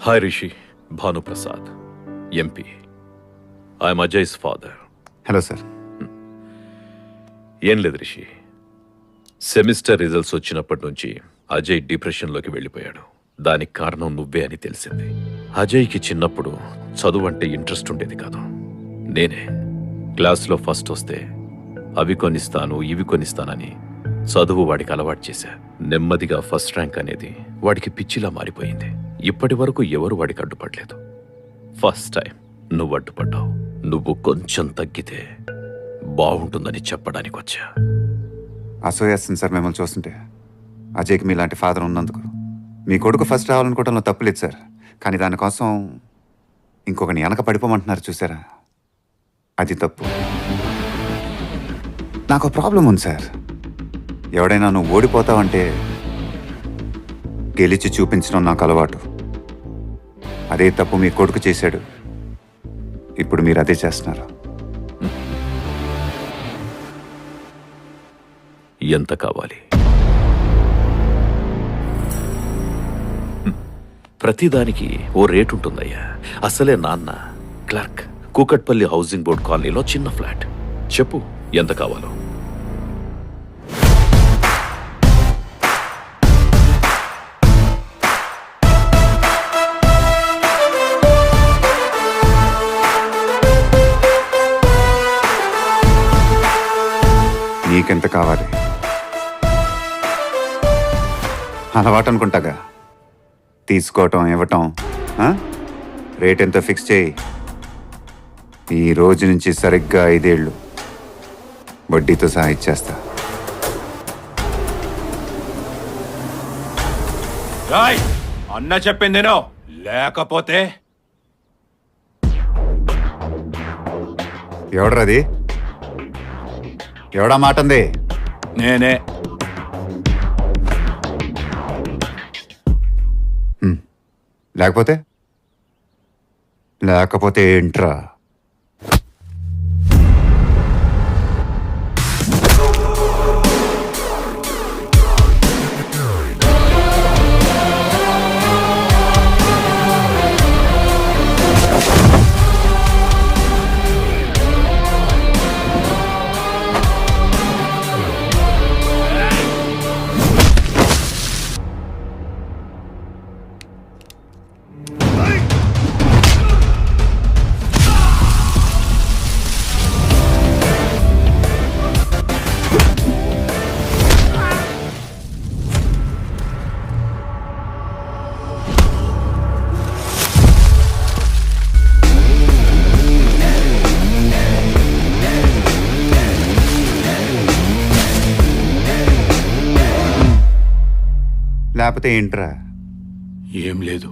Hi Rishi, Bhanuprasad, MP. I'm Ajay's father. Hello sir. ఏం లేదు Rishi, semester results వచ్చినప్పటి నుంచి అజయ్ డిప్రెషన్లోకి వెళ్ళిపోయాడు. దానికి కారణం నువ్వే అని తెలిసింది. అజయ్కి చిన్నప్పుడు చదువు అంటే ఇంట్రెస్ట్ ఉండేది కాదు. నేనే క్లాస్లో ఫస్ట్ వస్తే అవి కొనిస్తాను ఇవి కొనిస్తానని చదువు వాడికి అలవాటు చేశా. నెమ్మదిగా ఫస్ట్ ర్యాంక్ అనేది వాడికి పిచ్చిలా మారిపోయింది. ఇప్పటి వరకు ఎవరు వాడికి అడ్డుపడలేదు. ఫస్ట్ టైం నువ్వు అడ్డుపడ్డావు. నువ్వు కొంచెం తగ్గితే బాగుంటుందని చెప్పడానికి వచ్చా. అసూయేస్తుంది సార్ మిమ్మల్ని చూస్తుంటే. అజయ్కి మీలాంటి ఫాదర్ ఉన్నందుకు. మీ కొడుకు ఫస్ట్ రావాలనుకోవడంలో తప్పులేదు సార్, కానీ దానికోసం ఇంకొకని వెనక పడిపోమంటున్నారు చూసారా, అది తప్పు. నాకు ప్రాబ్లం ఉంది సార్. ఎవడైనా నువ్వు ఓడిపోతావంటే గెలిచి చూపించడం నాకు అలవాటు. అదే తప్పు మీ కొడుకు చేశాడు. ఇప్పుడు మీరు అదే చేస్తున్నారు. ఎంత కావాలి? ప్రతిదానికి ఓ రేటు ఉంటుందయ్యా. అసలే నాన్న క్లర్క్, కూకట్పల్లి హౌసింగ్ బోర్డ్ కాలనీలో చిన్న ఫ్లాట్. చెప్పు ఎంత కావాలో. నీకెంత కావాలి? అలవాటు అనుకుంటాగా తీసుకోవటం ఇవ్వటం. రేట్ ఎంత ఫిక్స్ చేయి. ఈ రోజు నుంచి సరిగ్గా 5 ఏళ్ళు వడ్డీతో సహా ఇచ్చేస్తా. అన్న చెప్పిందేనో, లేకపోతే ఎవడరాది? ఎవడా మాటంది? నేనే. లేకపోతే లేకపోతే ఏంట్రా? లేకపోతే ఏంట్రా? ఏం లేదు.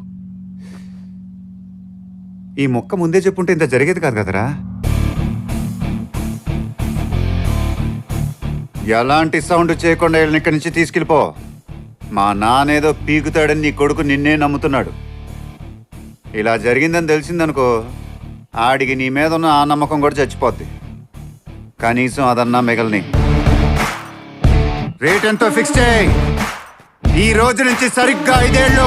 ఈ మొక్క ముందే చెప్పుంటే ఇంత జరిగేది కాదు కదరా. ఎలాంటి సౌండ్ చేయకుండా వీళ్ళని ఇక్కడి నుంచి తీసుకెళ్ళిపో. మా నానేదో పీకుతాడని నీ కొడుకు నిన్నే నమ్ముతున్నాడు. ఇలా జరిగిందని తెలిసిందనుకో, ఆడికి నీ మీద ఉన్న ఆ నమ్మకం కూడా చచ్చిపోద్ది. కనీసం అదన్నా మిగల్ని. రేట్ ఎంతో ఫిక్స్ చేయి. ఈ రోజు నుంచి సరిగ్గా 5 ఏళ్ళు.